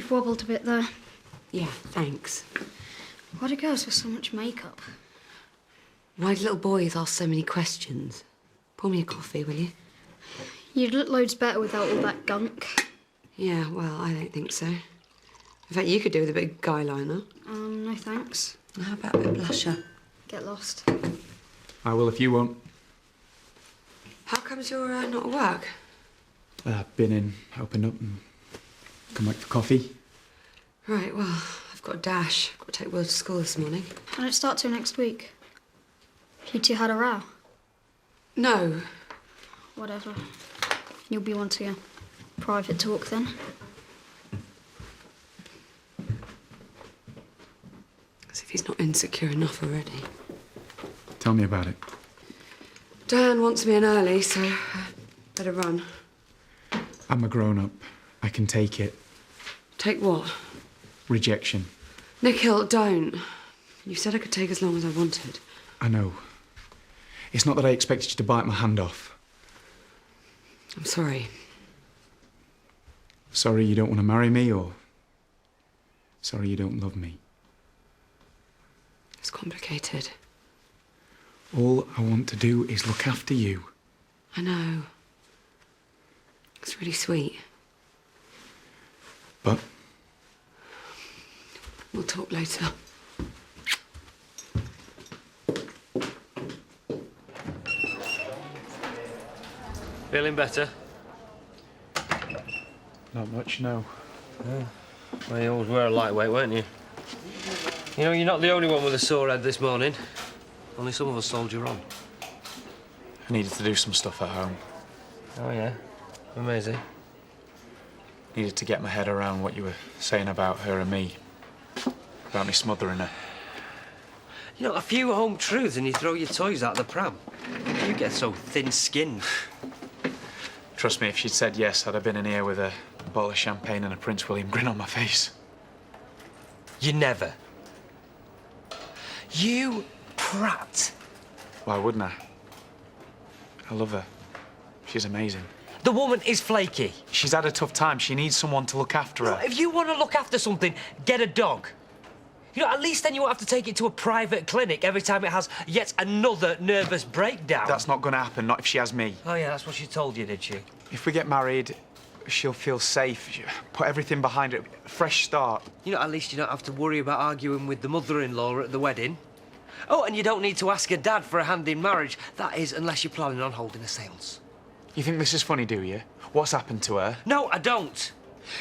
You've wobbled a bit there. Yeah, thanks. Why do girls with so much makeup? Why do little boys ask so many questions? Pour me a coffee, will you? You'd look loads better without all that gunk. Yeah, well, I don't think so. In fact, you could do with a bit of guy liner. No thanks. How about a bit of blusher? Get lost. I will if you won't. How comes you're not at work? Been in, opened up and come back for coffee. Right, well, I've got a dash. Got to take Will to school this morning. I don't start till next week. You two had a row? No. Whatever. You'll be wanting a private talk then. As if he's not insecure enough already. Tell me about it. Dan wants me in early, so better run. I'm a grown-up. I can take it. Take what? Rejection. Nikhil, don't. You said I could take as long as I wanted. I know. It's not that I expected you to bite my hand off. I'm sorry. Sorry you don't want to marry me, or sorry you don't love me? It's complicated. All I want to do is look after you. I know. It's really sweet. But we'll talk later. Feeling better? not much, no. Yeah. Well, you always were a lightweight, weren't you? You know, you're not the only one with a sore head this morning. Only some of us soldier on. I needed to do some stuff at home. Oh, yeah? Amazing. Needed to get my head around what you were saying about her and me. About me smothering her. You know, a few home truths and you throw your toys out the pram. You get so thin-skinned. Trust me, if she'd said yes, I'd have been in here with a bottle of champagne and a Prince William grin on my face. You never. You prat. Why wouldn't I? I love her. She's amazing. The woman is flaky. She's had a tough time. She needs someone to look after her. If you want to look after something, get a dog. You know, at least then you won't have to take it to a private clinic every time it has yet another nervous breakdown. That's not going to happen, not if she has me. Oh, yeah, that's what she told you, did she? If we get married, she'll feel safe. She'll put everything behind her. Fresh start. You know, at least you don't have to worry about arguing with the mother-in-law at the wedding. Oh, and you don't need to ask your dad for a hand in marriage. That is, unless you're planning on holding a séance. You think this is funny, do you? What's happened to her? No, I don't.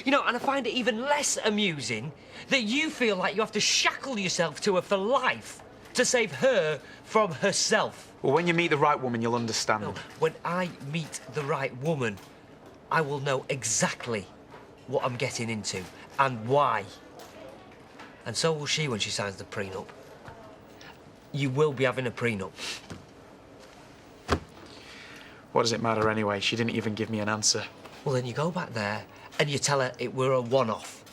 You know, and I find it even less amusing that you feel like you have to shackle yourself to her for life to save her from herself. Well, when you meet the right woman, you'll understand. No, when I meet the right woman, I will know exactly what I'm getting into and why. And so will she when she signs the prenup. You will be having a prenup. What does it matter anyway? She didn't even give me an answer. Well, then you go back there and you tell her it were a one-off.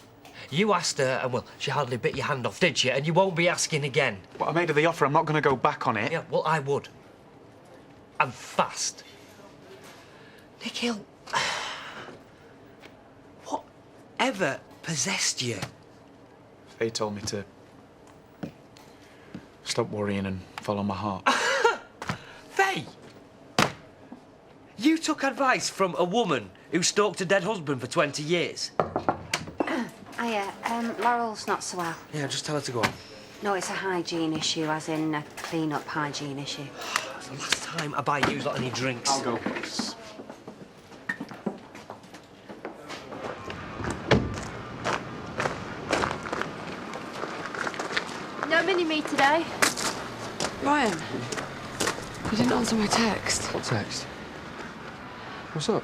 You asked her, and, well, she hardly bit your hand off, did she? And you won't be asking again. Well, I made her the offer. I'm not going to go back on it. Yeah, well, I would. And fast. Nikhil, whatever possessed you? They told me to stop worrying and follow my heart. Faye! You took advice from a woman who stalked a dead husband for 20 years. Laurel's not so well. Yeah, just tell her to go on. No, it's a hygiene issue, as in a clean-up hygiene issue. It's the last time I buy you lot any drinks. I'll go. No mini-me today. Ryan, you didn't answer my text. What text? What's up?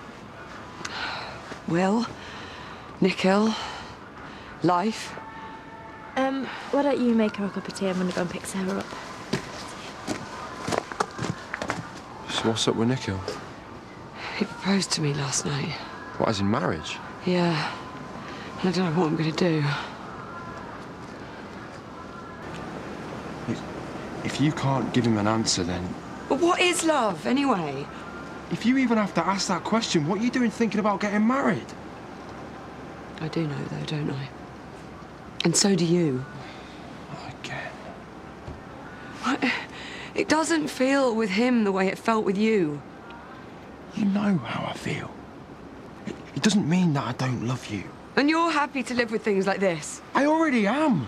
Will, Nikhil, life. Why don't you make her a cup of tea? I'm gonna go and pick Sarah up. So what's up with Nikhil? He proposed to me last night. What, as in marriage? Yeah. And I don't know what I'm going to do. If you can't give him an answer, then... But what is love, anyway? If you even have to ask that question, what are you doing thinking about getting married? I do know, though, don't I? And so do you. Again. It doesn't feel with him the way it felt with you. You know how I feel. It doesn't mean that I don't love you. And you're happy to live with things like this. I already am.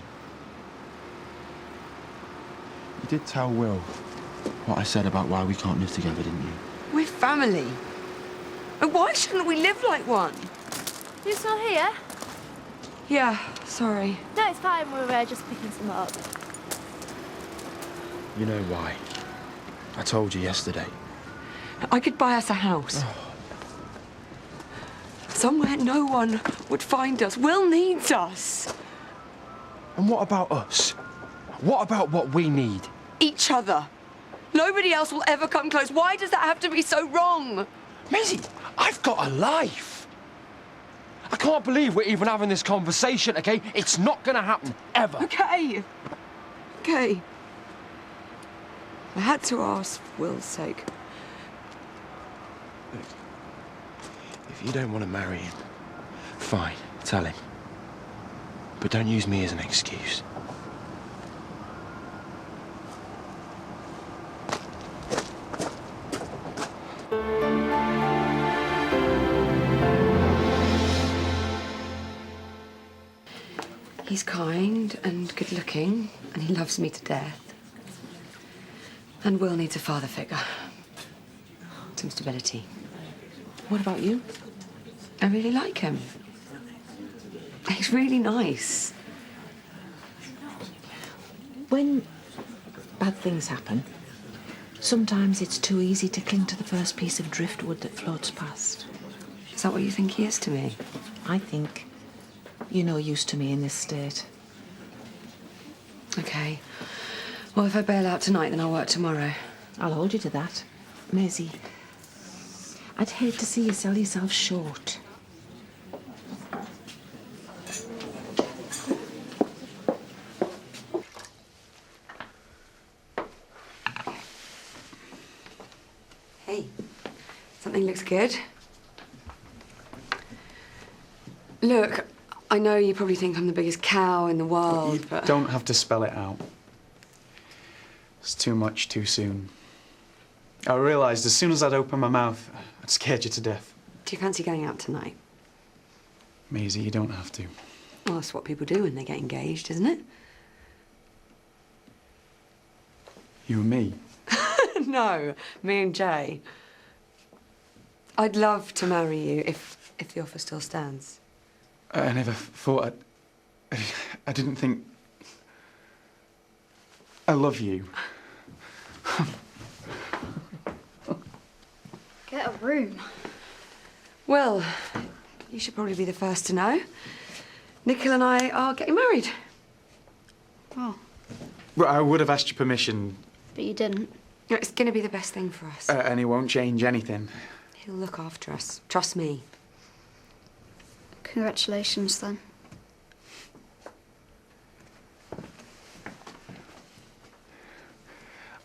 You did tell Will what I said about why we can't live together, didn't you? We're family. And why shouldn't we live like one? You still here? Yeah, sorry. No, it's fine. We're just picking some up. You know why? I told you yesterday. I could buy us a house. Somewhere no one would find us. Will needs us. And what about us? What about what we need? Each other. Nobody else will ever come close. Why does that have to be so wrong? Maisie, I've got a life. I can't believe we're even having this conversation, okay? It's not gonna happen, ever. Okay. Okay. I had to ask for Will's sake. If you don't want to marry him, fine, tell him. But don't use me as an excuse. He's kind and good-looking, and he loves me to death. And Will needs a father figure. Some stability. What about you? I really like him. He's really nice. When bad things happen, sometimes it's too easy to cling to the first piece of driftwood that floats past. Is that what you think he is to me? I think you're no use to me in this state. Okay. Well, if I bail out tonight, then I'll work tomorrow. I'll hold you to that. Maisie, I'd hate to see you sell yourself short. Hey, something looks good. Look, I know you probably think I'm the biggest cow in the world, You but... don't have to spell it out. It's too much too soon. I realised as soon as I'd opened my mouth, I'd scared you to death. Do you fancy going out tonight? Maisie, you don't have to. Well, that's what people do when they get engaged, isn't it? You and me. No, me and Jay. I'd love to marry you if the offer still stands. I never thought I didn't think... I love you. Get a room. Well, you should probably be the first to know. Nikhil and I are getting married. Oh, Well, I would have asked your permission, but you didn't. It's going to be the best thing for us. and it won't change anything. He'll look after us. Trust me. Congratulations, then.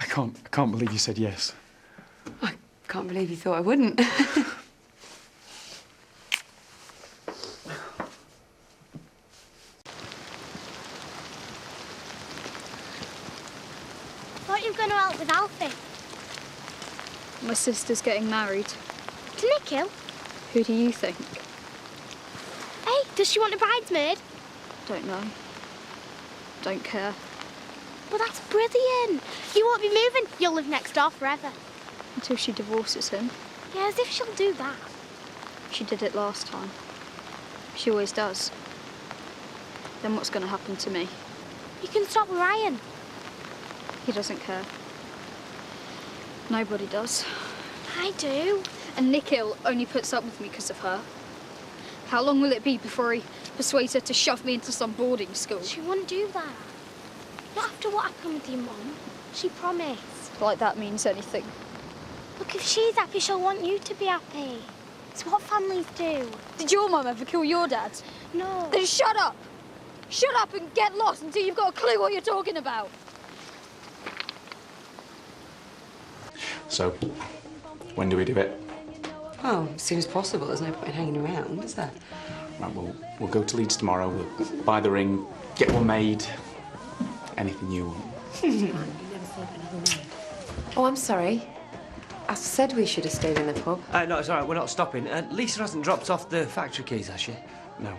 I can't believe you said yes. I can't believe you thought I wouldn't. Thought you were going to out with Alfie. My sister's getting married. To Nikhil? Who do you think? Hey, does she want a bridesmaid? Don't know. Don't care. Well, that's brilliant. You won't be moving. You'll live next door forever. Until she divorces him. Yeah, as if she'll do that. She did it last time. She always does. Then what's going to happen to me? You can stop with Ryan. He doesn't care. Nobody does. I do. And Nikhil only puts up with me because of her. How long will it be before he persuades her to shove me into some boarding school? She wouldn't do that. Not after what happened with your mum. She promised. Like that means anything. Look, if she's happy, she'll want you to be happy. It's what families do. Did your mum ever kill your dad? No. Then shut up! Shut up and get lost until you've got a clue what you're talking about. So, when do we do it? Well, as soon as possible. There's no point in hanging around, is there? Right, we'll go to Leeds tomorrow. We'll buy the ring, get one made. Anything you want. Oh, I'm sorry. I said we should have stayed in the pub. No, it's all right. We're not stopping. Lisa hasn't dropped off the factory keys, has she? No.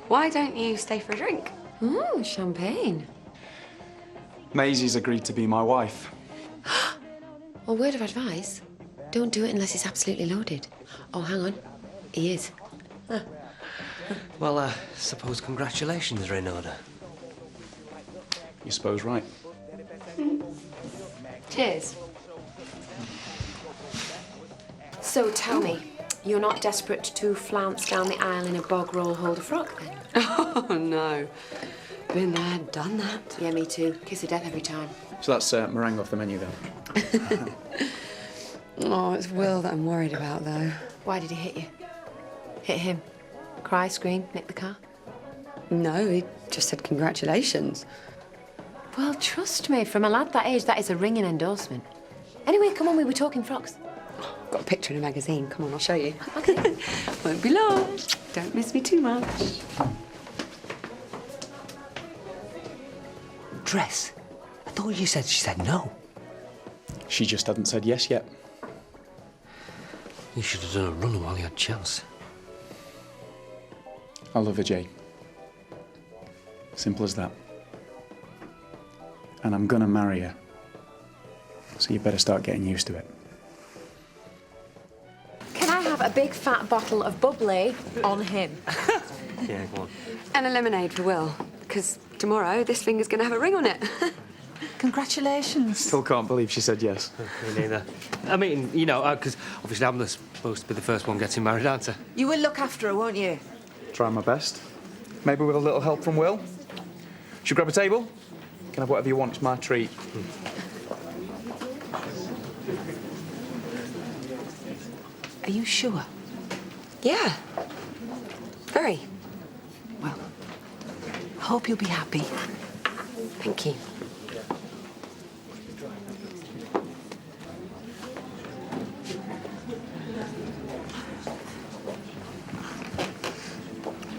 Why don't you stay for a drink? Ooh, champagne. Maisie's agreed to be my wife. Well, word of advice, don't do it unless it's absolutely loaded. Oh, hang on. He is. Well, suppose congratulations are in order. You suppose right. Cheers. So tell me, you're not desperate to flounce down the aisle in a bog roll holder frock, then? Oh, no. Been there, done that. Yeah, me too. Kiss of death every time. So that's meringue off the menu, then. Oh, it's Will that I'm worried about, though. Why did he hit you? Hit him? Cry, scream, nick the car? No, he just said congratulations. Well, trust me, from a lad that age, that is a ringing endorsement. Anyway, come on, we were talking frocks. Got a picture in a magazine. Come on, I'll show you. Okay. Won't be long. Don't miss me too much. Dress? I thought you said she said no. She just hadn't said yes yet. You should have done a run while you had a chance. I love her, Jay. Simple as that. And I'm gonna marry her. So you better start getting used to it. Can I have a big fat bottle of bubbly on him? Yeah, go on. And a lemonade for Will, because tomorrow this finger's going to have a ring on it. Congratulations. Still can't believe she said yes. Me neither. I mean, you know, because obviously I'm supposed to be the first one getting married, aren't I? You will look after her, won't you? Try my best. Maybe with a little help from Will. Should we grab a table? You can have whatever you want, it's my treat. Are you sure? Yeah. Very. Well, I hope you'll be happy. Thank you.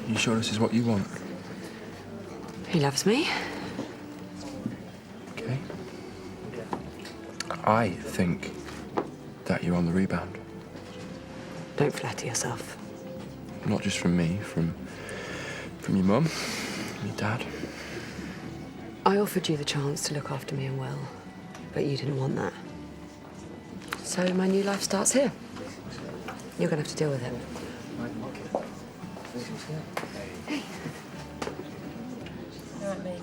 You sure this is what you want? He loves me. Okay. I think that you're on the rebound. Don't flatter yourself. Not just from me, from your mum, from your dad. I offered you the chance to look after me and Will, but you didn't want that. So my new life starts here. You're gonna have to deal with it. Hey. All right, Maisie.